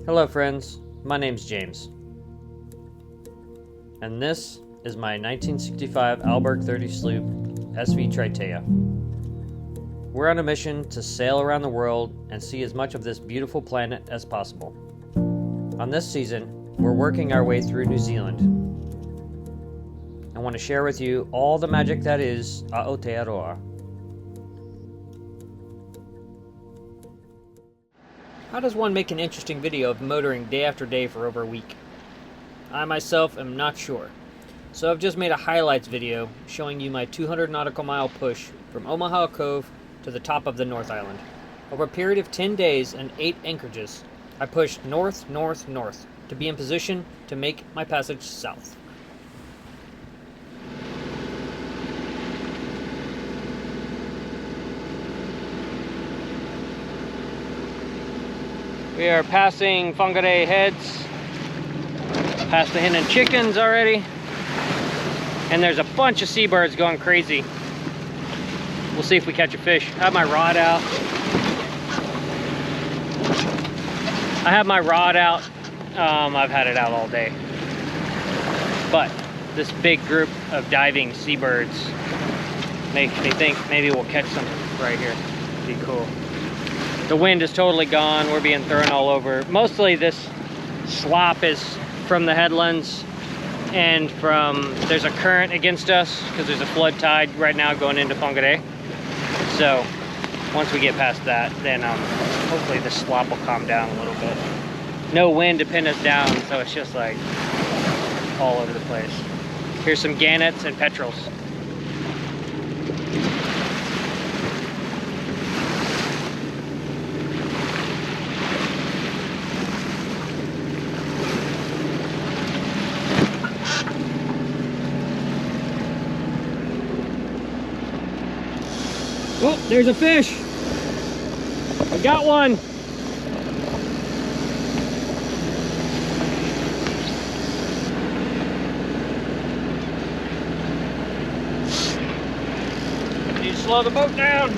Hello friends, my name's James, and this is my 1965 Alberg 30 sloop SV Tritea. We're on a mission to sail around the world and see as much of this beautiful planet as possible. On this season, we're working our way through New Zealand. I want to share with you all the magic that is Aotearoa. How does one make an interesting video of motoring day after day for over a week? I myself am not sure. So I've just made a highlights video showing you my 200 nautical mile push from Omaha Cove to the top of the North Island. Over a period of 10 days and 8 anchorages, I pushed north, north, north to be in position to make my passage south. We are passing Whangarei Heads, past the hen and chickens already, and there's a bunch of seabirds going crazy. We'll see if we catch a fish. I have my rod out. I've had it out all day. But this big group of diving seabirds makes me think maybe we'll catch some right here. It'd be cool. The wind is totally gone. We're being thrown all over. Mostly this slop is from the headlands and there's a current against us because there's a flood tide right now going into Whangarei. So once we get past that, then hopefully the slop will calm down a little bit. No wind to pin us down, so it's just like all over the place. Here's some gannets and petrels. Oh, there's a fish. We got one. Need to slow the boat down.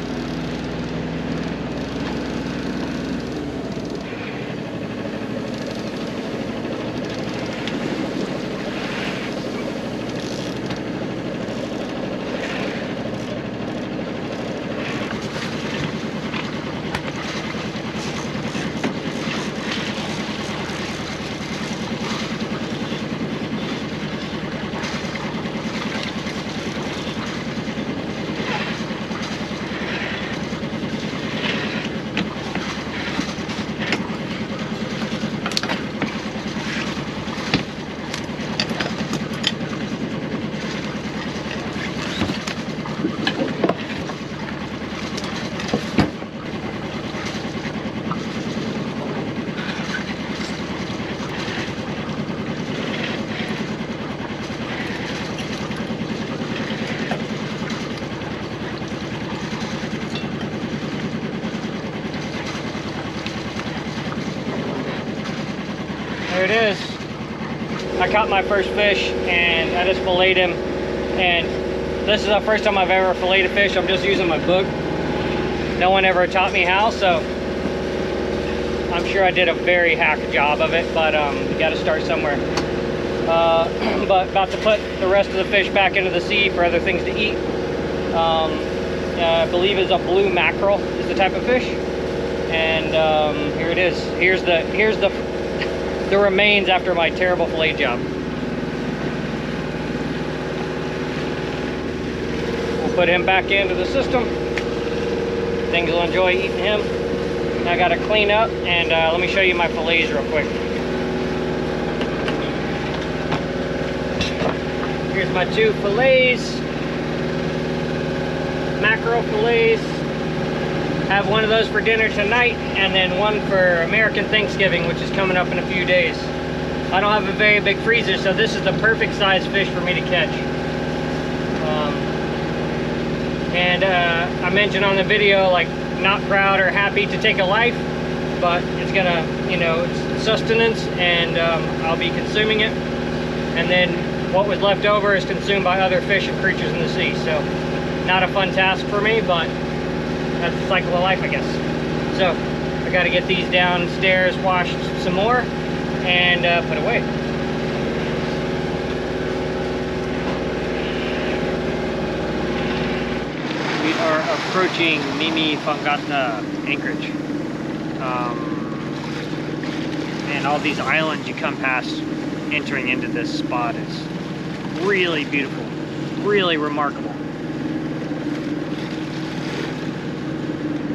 There it is. I caught my first fish and I just filleted him, and this is the first time I've ever filleted fish. I'm just using my book. No one ever taught me how, so I'm sure I did a very hack job of it, but you got to start somewhere. But about to put the rest of the fish back into the sea for other things to eat. I believe it's a blue mackerel is the type of fish, and here it is. Here's the remains after my terrible fillet job. We'll put him back into the system. Things will enjoy eating him. I gotta clean up, and let me show you my fillets real quick. Here's my 2 fillets, mackerel fillets. Have one of those for dinner tonight, and then one for American Thanksgiving, which is coming up in a few days. I don't have a very big freezer, so this is the perfect size fish for me to catch. I mentioned on the video, like, not proud or happy to take a life, but it's gonna, it's sustenance, and I'll be consuming it. And then what was left over is consumed by other fish and creatures in the sea. So not a fun task for me, but that's the cycle of life, I guess. So I got to get these downstairs washed some more and put away. We are approaching Mimi Fangata Anchorage. And all these islands you come past entering into this spot is really beautiful, really remarkable.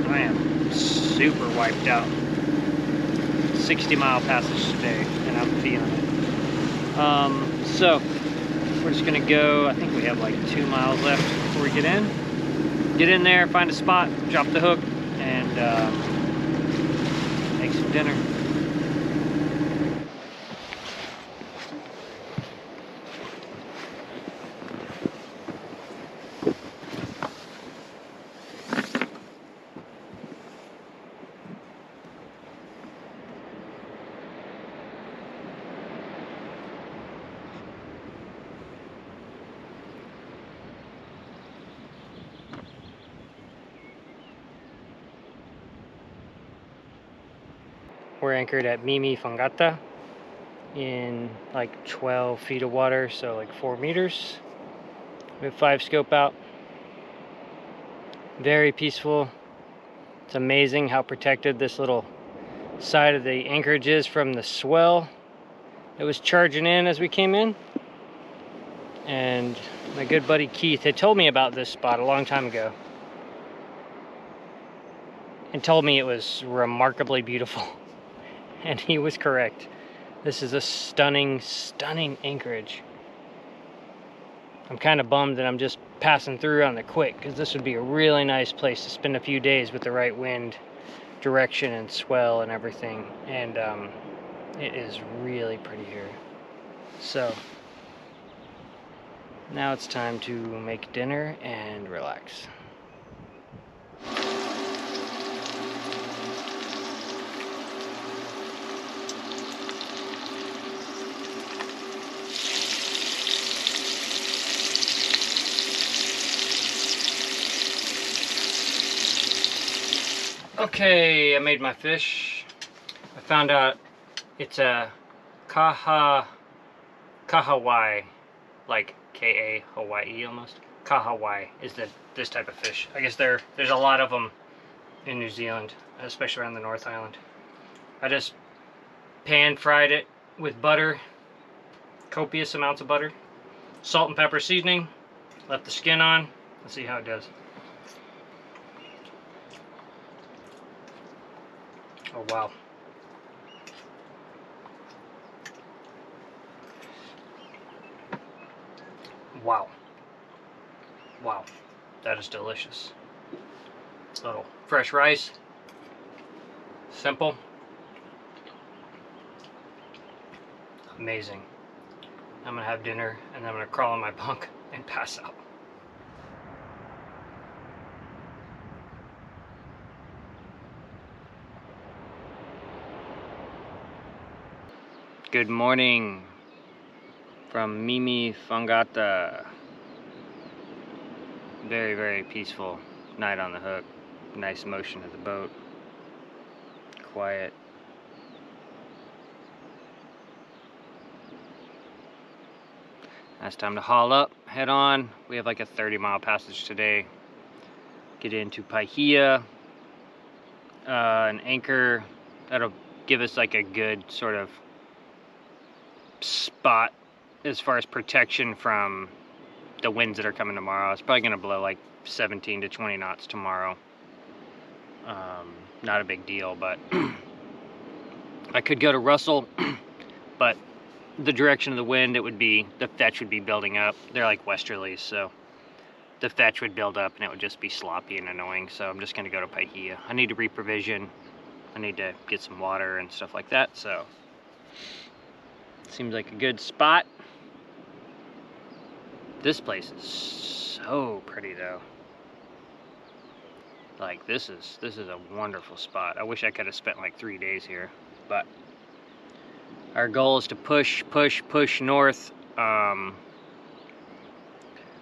I am super wiped out. 60-mile passage today, and I'm feeling it. So we're just gonna go. I think we have like 2 miles left before we get in. Get in there, find a spot, drop the hook, and make some dinner. We're anchored at Mimi Fangata in like 12 feet of water, so like 4 meters. We have 5 scope out. Very peaceful. It's amazing how protected this little side of the anchorage is from the swell that was charging in as we came in. And my good buddy Keith had told me about this spot a long time ago and told me it was remarkably beautiful. And he was correct. This is a stunning, stunning anchorage. I'm kind of bummed that I'm just passing through on the quick, because this would be a really nice place to spend a few days with the right wind direction and swell and everything. And it is really pretty here. So now it's time to make dinner and relax. Okay, I made my fish. I found out it's a Kahawai, like K-A Hawaii almost. Kahawai is this type of fish. I guess there's a lot of them in New Zealand, especially around the North Island. I just pan fried it with butter, copious amounts of butter, salt and pepper seasoning, left the skin on. Let's see how it does. Oh wow. Wow. Wow. That is delicious. Little fresh rice. Simple. Amazing. I'm gonna have dinner and then I'm gonna crawl in my bunk and pass out. Good morning from Mimi Fangata. Very, very peaceful night on the hook. Nice motion of the boat. Quiet. Now it's time to haul up, head on. We have like a 30-mile passage today. Get into Paihia. An anchor that'll give us like a good sort of spot as far as protection from the winds that are coming tomorrow. It's probably going to blow like 17 to 20 knots tomorrow. Not a big deal, but I could go to Russell, but the direction of the wind, it would be, the fetch would be building up. They're like westerlies, so the fetch would build up and it would just be sloppy and annoying. So I'm just going to go to Paihia. I need to reprovision. I need to get some water and stuff like that, so seems like a good spot. This place is so pretty though. Like this is a wonderful spot. I wish I could have spent like 3 days here, but our goal is to push north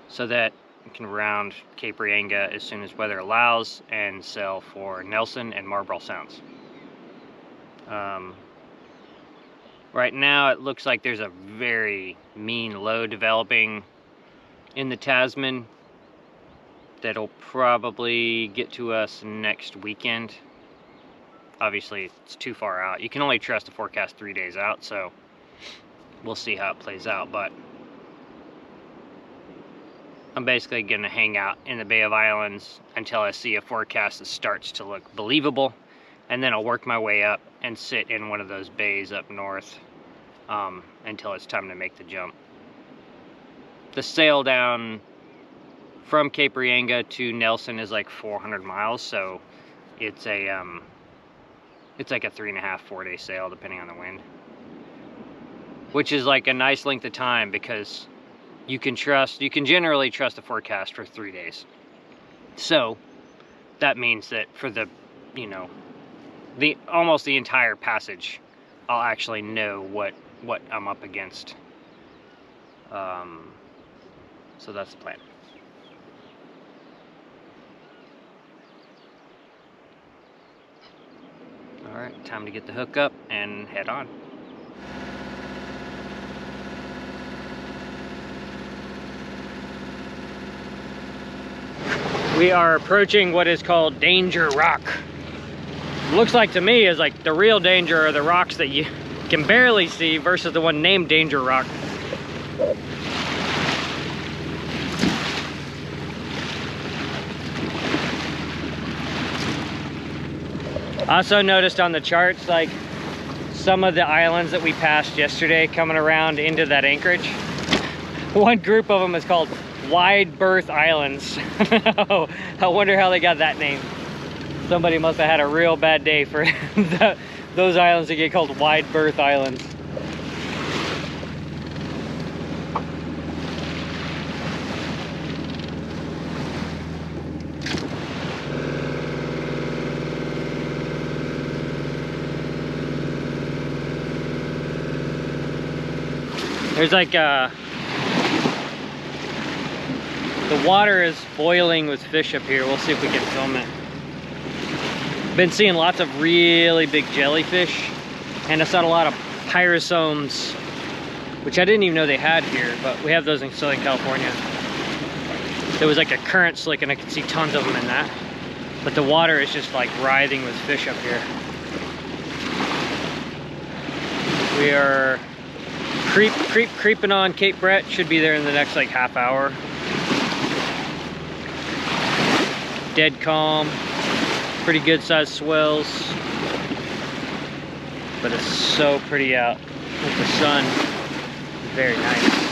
so that we can round Cape Reinga as soon as weather allows and sail for Nelson and Marlborough Sounds. Right now it looks like there's a very mean low developing in the Tasman that'll probably get to us next weekend. Obviously it's too far out. You can only trust the forecast 3 days out, so we'll see how it plays out. But I'm basically gonna hang out in the Bay of Islands until I see a forecast that starts to look believable, and then I'll work my way up and sit in one of those bays up north until it's time to make the jump. The sail down from Cape Reinga to Nelson is like 400 miles, so it's a it's like a 3.5-4 day sail depending on the wind, which is like a nice length of time because you can generally trust the forecast for 3 days. So that means that for the, you know, almost the entire passage, I'll actually know what I'm up against. So that's the plan. All right, time to get the hook up and head on. We are approaching what is called Danger Rock. Looks like to me is like the real danger are the rocks that you can barely see versus the one named Danger Rock. Also noticed on the charts, like some of the islands that we passed yesterday coming around into that anchorage, one group of them is called Wide Berth Islands. I wonder how they got that name. Somebody must have had a real bad day for those islands to get called Wide Berth Islands. There's like the water is boiling with fish up here. We'll see if we can film it. Been seeing lots of really big jellyfish, and I saw a lot of pyrosomes, which I didn't even know they had here, but we have those in Southern California. There was like a current slick and I could see tons of them in that. But the water is just like writhing with fish up here. We are creeping on Cape Brett. Should be there in the next like half hour. Dead calm, pretty good sized swells, but it's so pretty out with the sun. Very nice.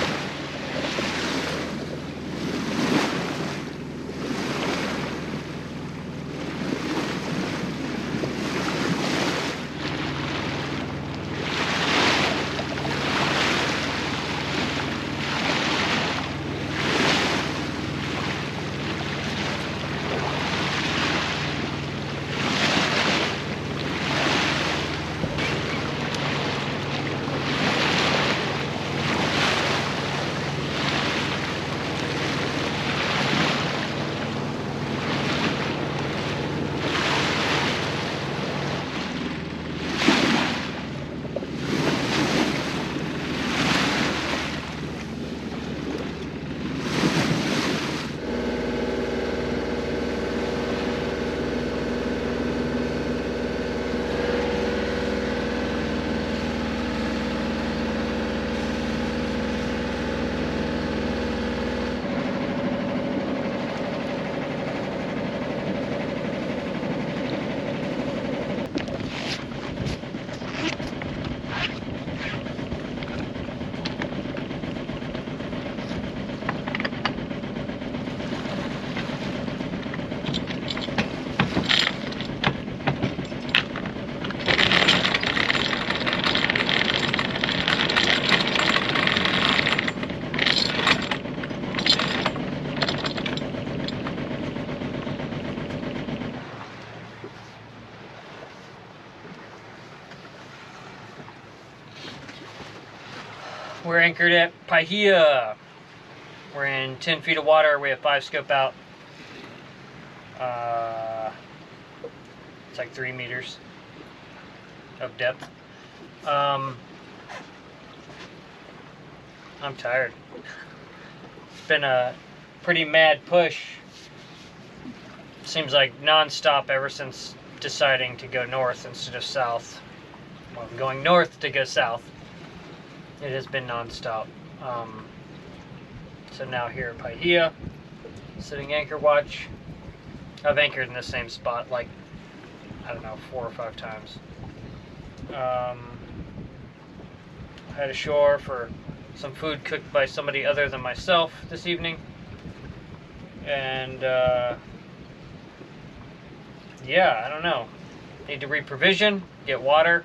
We're anchored at Paihia. We're in 10 feet of water. We have 5 scope out. It's like 3 meters. of depth. I'm tired. It's been a pretty mad push. Seems like non-stop ever since deciding to go north instead of south. Well, I'm going north to go south. It has been non-stop. So now here at Paihia, sitting anchor watch. I've anchored in the same spot like, I don't know, 4 or 5 times. Head ashore for some food cooked by somebody other than myself this evening. And yeah, I don't know. Need to reprovision, get water,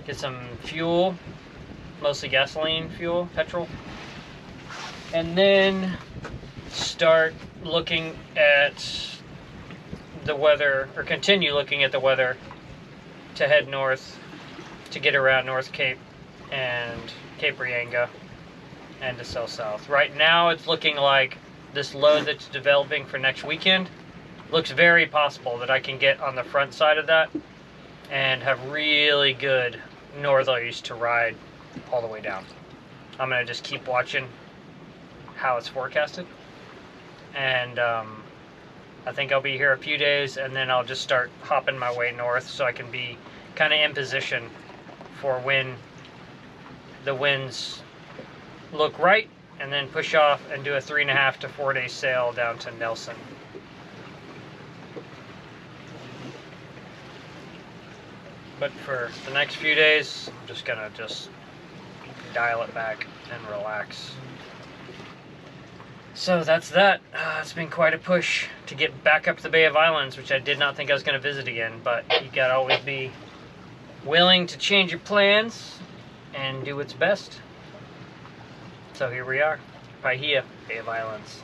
get some fuel, mostly gasoline fuel, petrol. And then start looking at the weather, or continue looking at the weather to head north, to get around North Cape and Cape Reinga and to sail south. Right now it's looking like this low that's developing for next weekend looks very possible that I can get on the front side of that and have really good northerlies to ride all the way down. I'm going to just keep watching how it's forecasted, and I think I'll be here a few days, and then I'll just start hopping my way north so I can be kind of in position for when the winds look right, and then push off and do a 3.5 to 4 day sail down to Nelson. But for the next few days, I'm just gonna dial it back and relax. So that's that. It's been quite a push to get back up to the Bay of Islands, which I did not think I was going to visit again, but you gotta always be willing to change your plans and do what's best. So here we are, Paihia, Bay of Islands.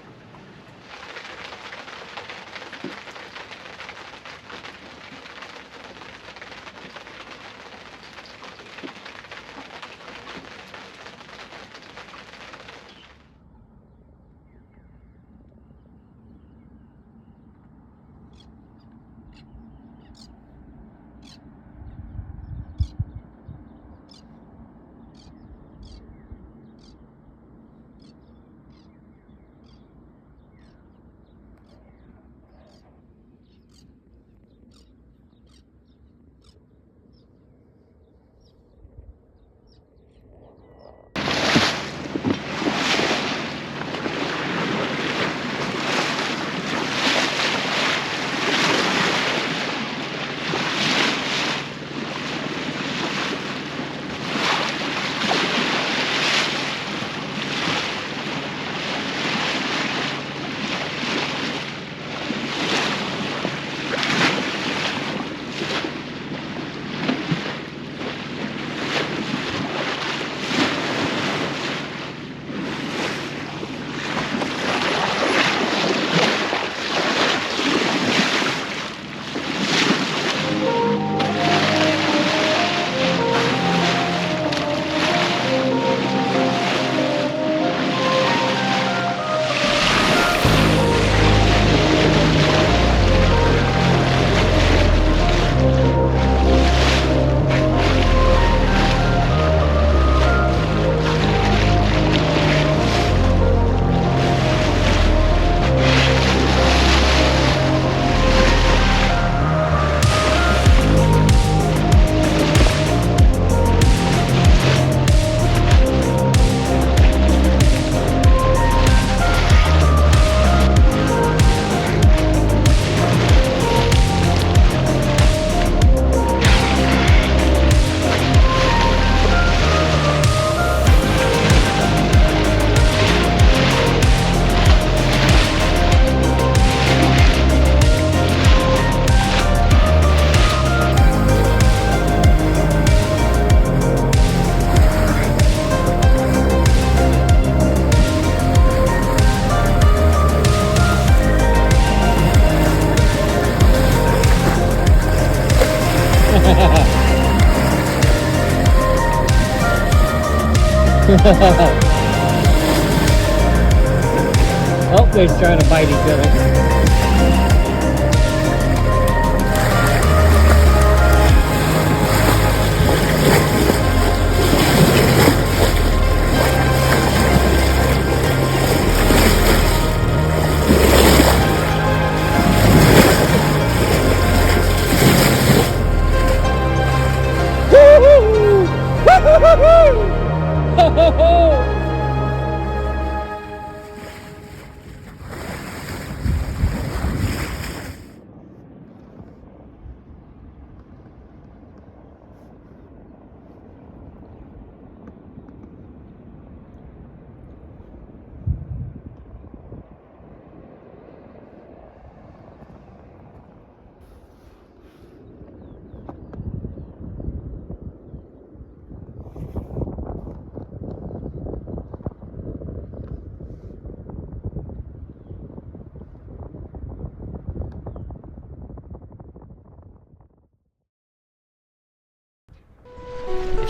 Oh, they're trying to bite each other.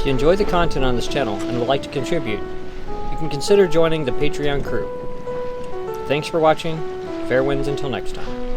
If you enjoy the content on this channel and would like to contribute, you can consider joining the Patreon crew. Thanks for watching. Fair winds until next time.